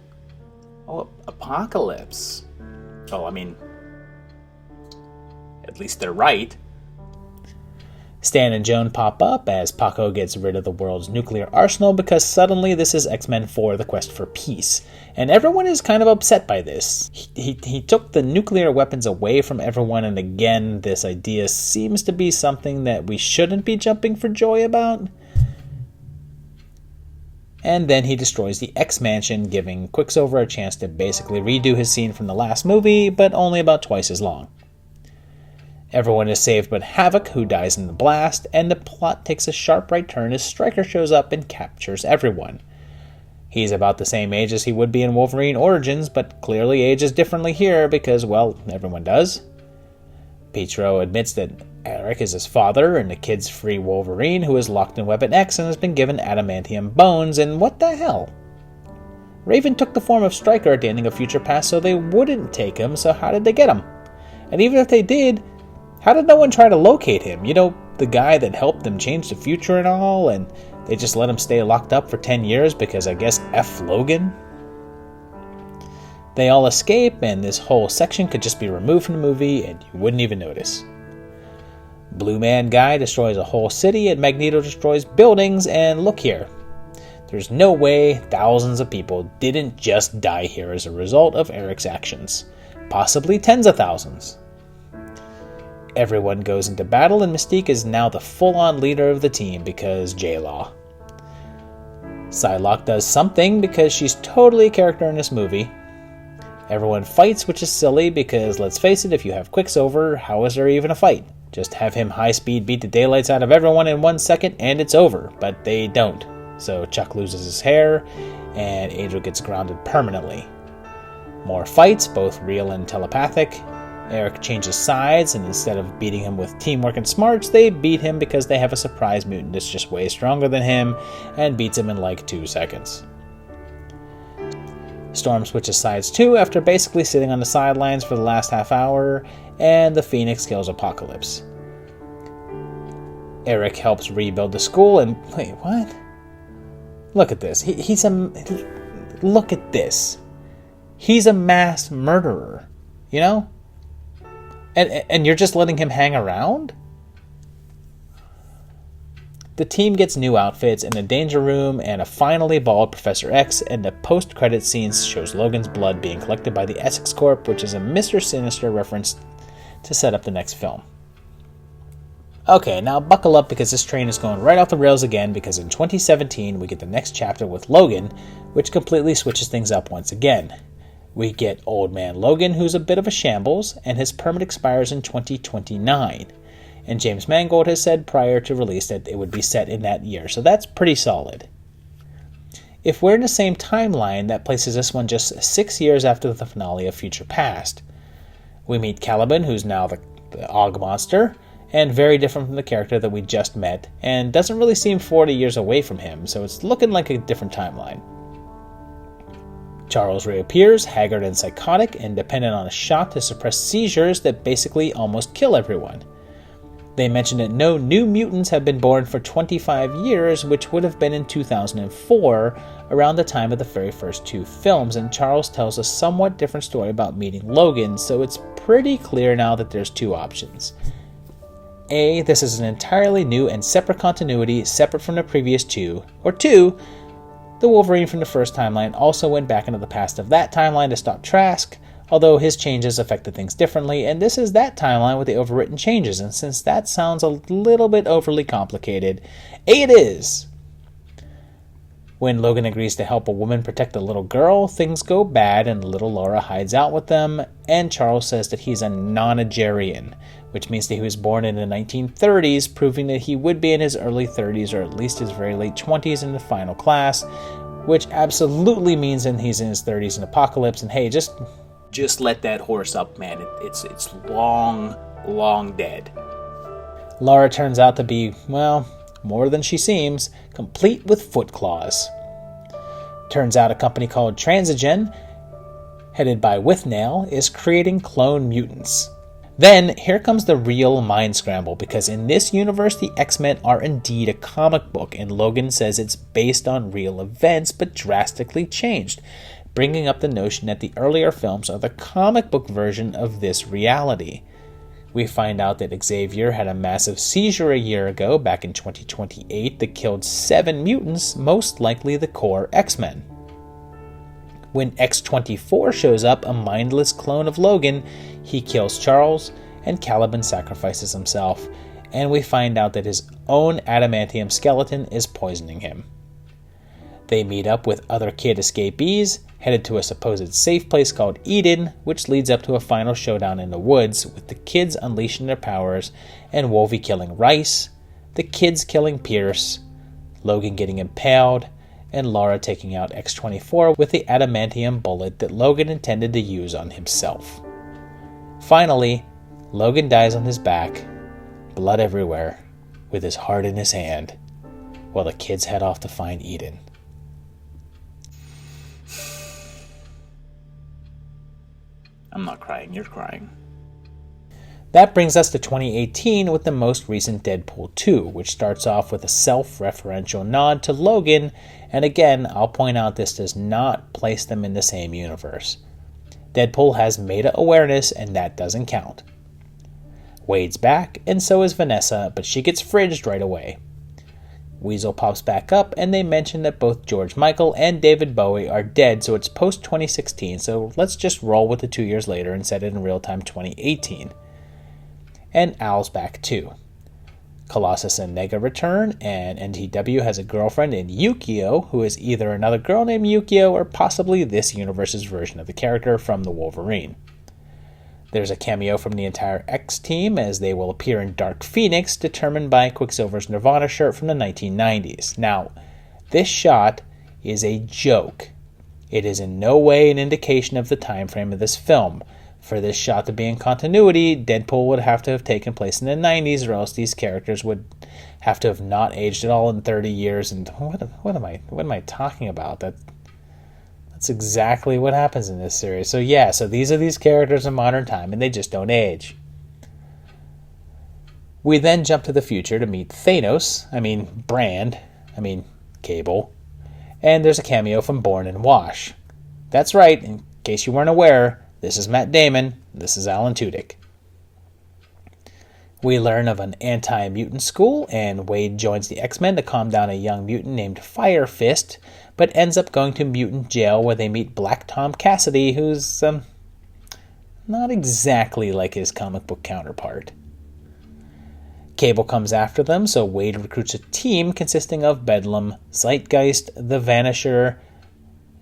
Apocalypse. Oh, I mean, at least they're right. Stan and Joan pop up as Paco gets rid of the world's nuclear arsenal because suddenly this is X-Men 4, The Quest for Peace. And everyone is kind of upset by this. He took the nuclear weapons away from everyone, and again, this idea seems to be something that we shouldn't be jumping for joy about. And then he destroys the X-Mansion, giving Quicksilver a chance to basically redo his scene from the last movie, but only about twice as long. Everyone is saved but Havoc, who dies in the blast, and the plot takes a sharp right turn as Stryker shows up and captures everyone. He's about the same age as he would be in Wolverine Origins, but clearly ages differently here because, well, everyone does. Pietro admits that Eric is his father, and the kid's free Wolverine, who is locked in Weapon X and has been given adamantium bones, and what the hell? Raven took the form of Stryker at the ending of Future Past, so they wouldn't take him, so how did they get him? And even if they did, how did no one try to locate him? You know, the guy that helped them change the future and all, and they just let him stay locked up for 10 years because I guess F. Logan? They all escape, and this whole section could just be removed from the movie and you wouldn't even notice. Blue Man Guy destroys a whole city, and Magneto destroys buildings, and look here. There's no way thousands of people didn't just die here as a result of Eric's actions. Possibly tens of thousands. Everyone goes into battle, and Mystique is now the full-on leader of the team because J-Law. Psylocke does something because she's totally a character in this movie. Everyone fights, which is silly because, let's face it, if you have Quicksilver, how is there even a fight? Just have him high-speed beat the daylights out of everyone in 1 second and it's over, but they don't. So Chuck loses his hair, and Angel gets grounded permanently. More fights, both real and telepathic. Eric changes sides, and instead of beating him with teamwork and smarts, they beat him because they have a surprise mutant that's just way stronger than him and beats him in like 2 seconds. Storm switches sides too after basically sitting on the sidelines for the last half hour, and the Phoenix kills Apocalypse. Eric helps rebuild the school, and wait, what? Look at this. Look at this. He's a mass murderer, you know? And you're just letting him hang around? The team gets new outfits in a danger room and a finally bald Professor X, and the post-credit scenes shows Logan's blood being collected by the Essex Corp, which is a Mr. Sinister reference to set up the next film. Okay, now buckle up because this train is going right off the rails again, because in 2017 we get the next chapter with Logan, which completely switches things up once again. We get Old Man Logan, who's a bit of a shambles, and his permit expires in 2029. And James Mangold has said prior to release that it would be set in that year, so that's pretty solid. If we're in the same timeline, that places this one just 6 years after the finale of Future Past. We meet Caliban, who's now the Og Monster, and very different from the character that we just met, and doesn't really seem 40 years away from him, so it's looking like a different timeline. Charles reappears, haggard and psychotic, and dependent on a shot to suppress seizures that basically almost kill everyone. They mention that no new mutants have been born for 25 years, which would have been in 2004, around the time of the very first 2 films, and Charles tells a somewhat different story about meeting Logan, so it's pretty clear now that there's 2 options. A, this is an entirely new and separate continuity, separate from the previous 2, or 2, the Wolverine from the first timeline also went back into the past of that timeline to stop Trask, although his changes affected things differently, and this is that timeline with the overwritten changes, and since that sounds a little bit overly complicated, A it is! When Logan agrees to help a woman protect a little girl, things go bad and little Laura hides out with them, and Charles says that he's a nonagerian, which means that he was born in the 1930s, proving that he would be in his early 30s or at least his very late 20s in the final class, which absolutely means that he's in his 30s in Apocalypse, and hey, just let that horse up, man. It's long dead. Laura turns out to be, well, more than she seems, complete with foot claws. Turns out a company called Transigen, headed by Withnail, is creating clone mutants. Then, here comes the real mind scramble, because in this universe the X-Men are indeed a comic book, and Logan says it's based on real events, but drastically changed, bringing up the notion that the earlier films are the comic book version of this reality. We find out that Xavier had a massive seizure a year ago, back in 2028, that killed 7 mutants, most likely the core X-Men. When X-24 shows up, a mindless clone of Logan, he kills Charles, and Caliban sacrifices himself, and we find out that his own adamantium skeleton is poisoning him. They meet up with other kid escapees, headed to a supposed safe place called Eden, which leads up to a final showdown in the woods, with the kids unleashing their powers, and Wolvie killing Rice, the kids killing Pierce, Logan getting impaled, and Laura taking out X-24 with the adamantium bullet that Logan intended to use on himself. Finally, Logan dies on his back, blood everywhere, with his heart in his hand, while the kids head off to find Eden. I'm not crying, you're crying. That brings us to 2018 with the most recent Deadpool 2, which starts off with a self-referential nod to Logan, and again, I'll point out this does not place them in the same universe. Deadpool has meta-awareness, and that doesn't count. Wade's back, and so is Vanessa, but she gets fridged right away. Weasel pops back up, and they mention that both George Michael and David Bowie are dead, so it's post-2016, so let's just roll with the 2 years later and set it in real-time 2018. And Al's back too. Colossus and Nega return, and NTW has a girlfriend in Yukio, who is either another girl named Yukio or possibly this universe's version of the character from the Wolverine. There's a cameo from the entire X-team, as they will appear in Dark Phoenix, determined by Quicksilver's Nirvana shirt from the 1990s. Now, this shot is a joke. It is in no way an indication of the time frame of this film. For this shot to be in continuity, Deadpool would have to have taken place in the 90s, or else these characters would have to have not aged at all in 30 years. And what am I talking about? That's exactly what happens in this series. So these are these characters in modern time, and they just don't age. We then jump to the future to meet Cable, and there's a cameo from Born and Wash. That's right, in case you weren't aware, this is Matt Damon, this is Alan Tudyk. We learn of an anti-mutant school, and Wade joins the X-Men to calm down a young mutant named Fire Fist, but ends up going to mutant jail where they meet Black Tom Cassidy, who's not exactly like his comic book counterpart. Cable comes after them, so Wade recruits a team consisting of Bedlam, Zeitgeist, The Vanisher,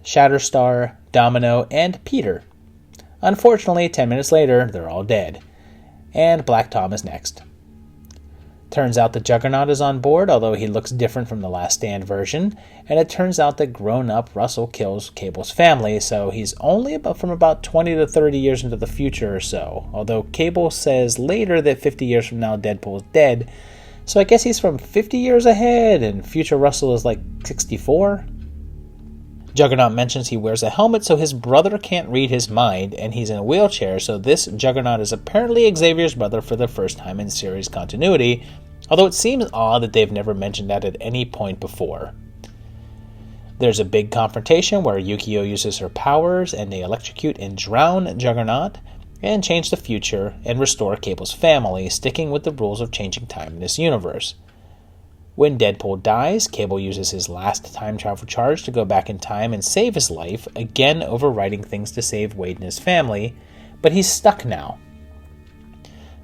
Shatterstar, Domino, and Peter. Unfortunately, 10 minutes later, they're all dead. And Black Tom is next. Turns out the Juggernaut is on board, although he looks different from the Last Stand version, and it turns out that grown-up Russell kills Cable's family, so he's only about 20 to 30 years into the future or so, although Cable says later that 50 years from now Deadpool is dead, so I guess he's from 50 years ahead, and future Russell is like 64? Juggernaut mentions he wears a helmet so his brother can't read his mind, and he's in a wheelchair, so this Juggernaut is apparently Xavier's brother for the first time in series continuity, although it seems odd that they've never mentioned that at any point before. There's a big confrontation where Yukio uses her powers, and they electrocute and drown Juggernaut, and change the future, and restore Cable's family, sticking with the rules of changing time in this universe. When Deadpool dies, Cable uses his last time travel charge to go back in time and save his life, again overwriting things to save Wade and his family, but he's stuck now.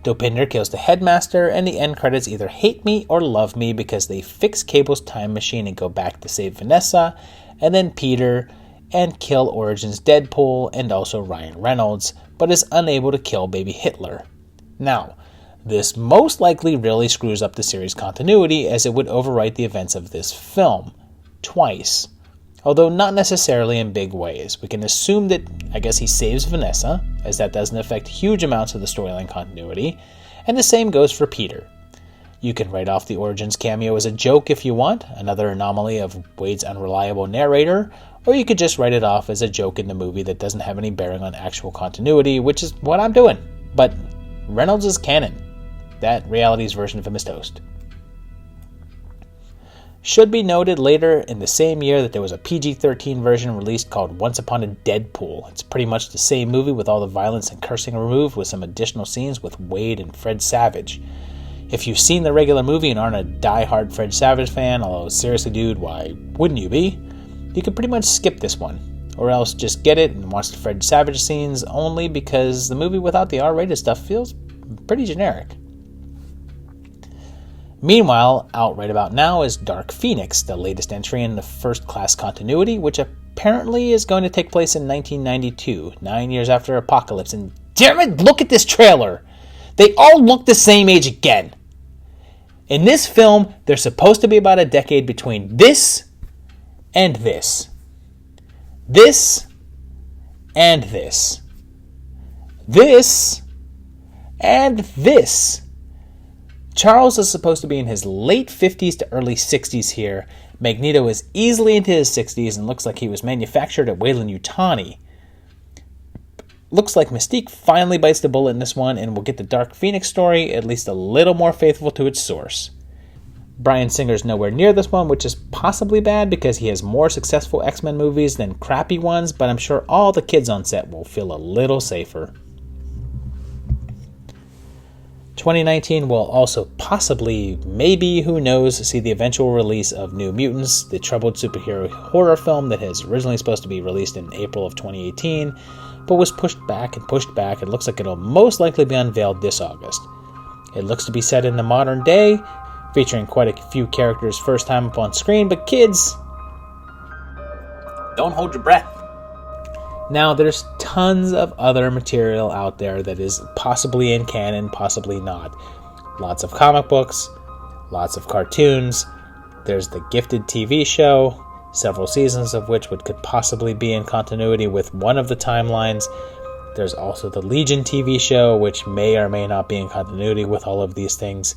Dopinder kills the headmaster, and the end credits either hate me or love me because they fix Cable's time machine and go back to save Vanessa, and then Peter, and kill Origins Deadpool and also Ryan Reynolds, but is unable to kill baby Hitler. Now, this most likely really screws up the series' continuity, as it would overwrite the events of this film twice, although not necessarily in big ways. We can assume that, I guess, he saves Vanessa, as that doesn't affect huge amounts of the storyline continuity, and the same goes for Peter. You can write off the Origins cameo as a joke if you want, another anomaly of Wade's unreliable narrator, or you could just write it off as a joke in the movie that doesn't have any bearing on actual continuity, which is what I'm doing. But Reynolds is canon. That reality's version of him is toast. Should be noted later in the same year that there was a PG-13 version released called Once Upon a Deadpool. It's pretty much the same movie with all the violence and cursing removed, with some additional scenes with Wade and Fred Savage. If you've seen the regular movie and aren't a die-hard Fred Savage fan, although seriously dude, why wouldn't you be? You could pretty much skip this one, or else just get it and watch the Fred Savage scenes only because the movie without the R-rated stuff feels pretty generic. Meanwhile, out right about now is Dark Phoenix, the latest entry in the First Class continuity, which apparently is going to take place in 1992, 9 years after Apocalypse, and damn it, look at this trailer! They all look the same age again! In this film, there's supposed to be about a decade between this and this. This and this. This and this. Charles is supposed to be in his late 50s to early 60s here. Magneto is easily into his 60s and looks like he was manufactured at Weyland-Yutani. Looks like Mystique finally bites the bullet in this one and will get the Dark Phoenix story at least a little more faithful to its source. Bryan Singer's nowhere near this one, which is possibly bad because he has more successful X-Men movies than crappy ones, but I'm sure all the kids on set will feel a little safer. 2019 will also possibly, maybe, who knows, see the eventual release of New Mutants, the troubled superhero horror film that is originally supposed to be released in April of 2018, but was pushed back. It looks like it'll most likely be unveiled this August. It looks to be set in the modern day, featuring quite a few characters first time up on screen, but kids, don't hold your breath. Now, there's tons of other material out there that is possibly in canon, possibly not. Lots of comic books, lots of cartoons. There's the Gifted TV show, several seasons of which could possibly be in continuity with one of the timelines. There's also the Legion TV show, which may or may not be in continuity with all of these things.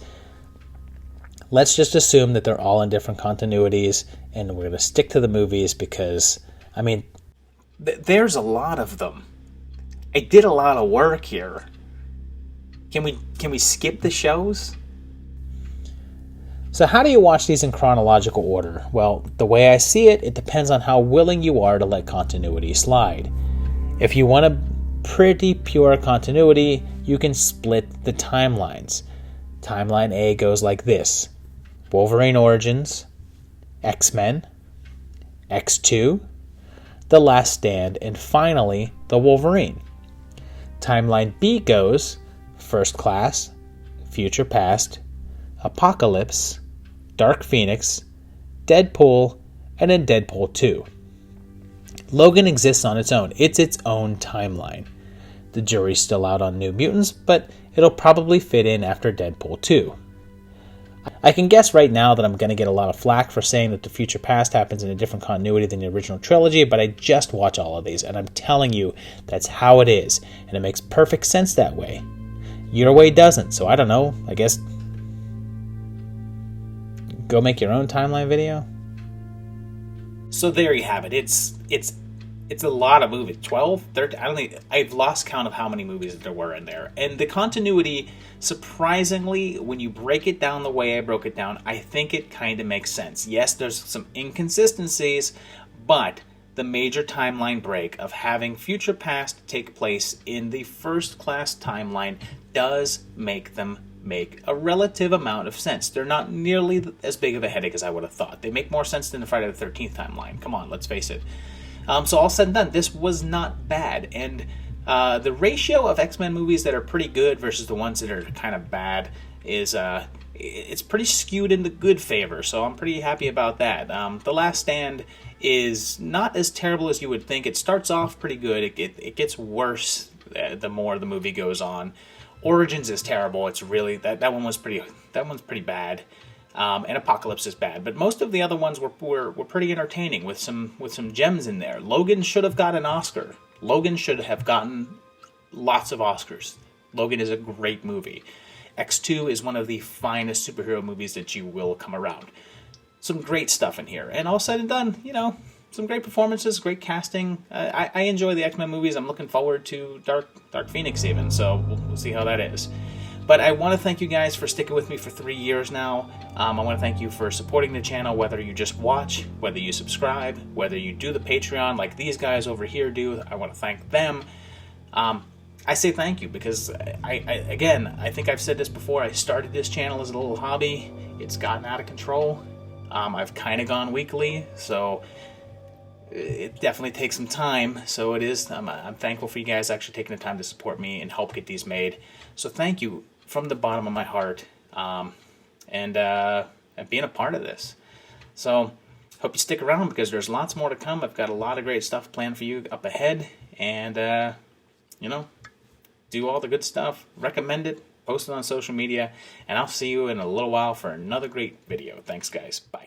Let's just assume that they're all in different continuities, and we're going to stick to the movies because, I mean, there's a lot of them. I did a lot of work here. Can we skip the shows? So how do you watch these in chronological order? Well, the way I see it, it depends on how willing you are to let continuity slide. If you want a pretty pure continuity, you can split the timelines. Timeline A goes like this: Wolverine Origins, X-Men, X2, The Last Stand, and finally, The Wolverine. Timeline B goes First Class, Future Past, Apocalypse, Dark Phoenix, Deadpool, and then Deadpool 2. Logan exists on its own. It's its own timeline. The jury's still out on New Mutants, but it'll probably fit in after Deadpool 2. I can guess right now that I'm going to get a lot of flack for saying that the Future Past happens in a different continuity than the original trilogy, but I just watch all of these, and I'm telling you, that's how it is, and it makes perfect sense that way. Your way doesn't, so I don't know, I guess go make your own timeline video? So there you have it. It's a lot of movies. 12, 13, I don't think, I've lost count of how many movies there were in there. And the continuity, surprisingly, when you break it down the way I broke it down, I think it kind of makes sense. Yes, there's some inconsistencies, but the major timeline break of having Future Past take place in the First Class timeline does make them make a relative amount of sense. They're not nearly as big of a headache as I would have thought. They make more sense than the Friday the 13th timeline. Come on, let's face it. So all said and done, this was not bad. And the ratio of X-Men movies that are pretty good versus the ones that are kind of bad is it's pretty skewed in the good favor. So I'm pretty happy about that. The Last Stand is not as terrible as you would think. It starts off pretty good. It gets worse the more the movie goes on. Origins is terrible. It's really that one's pretty bad. And Apocalypse is bad, but most of the other ones were pretty entertaining with some gems in there. Logan should have got an Oscar. Logan should have gotten lots of Oscars. Logan is a great movie. X2 is one of the finest superhero movies that you will come around. Some great stuff in here, and all said and done, some great performances, great casting. I enjoy the X-Men movies. I'm looking forward to Dark Phoenix even, so we'll see how that is. But I want to thank you guys for sticking with me for 3 years now. I want to thank you for supporting the channel, whether you just watch, whether you subscribe, whether you do the Patreon like these guys over here do. I want to thank them. I say thank you because, I think I've said this before, I started this channel as a little hobby. It's gotten out of control. I've kind of gone weekly, so it definitely takes some time. So it is. I'm thankful for you guys actually taking the time to support me and help get these made. So thank you from the bottom of my heart, and being a part of this. So hope you stick around because there's lots more to come. I've got a lot of great stuff planned for you up ahead, and do all the good stuff. Recommend it, post it on social media, and I'll see you in a little while for another great video. Thanks, guys. Bye.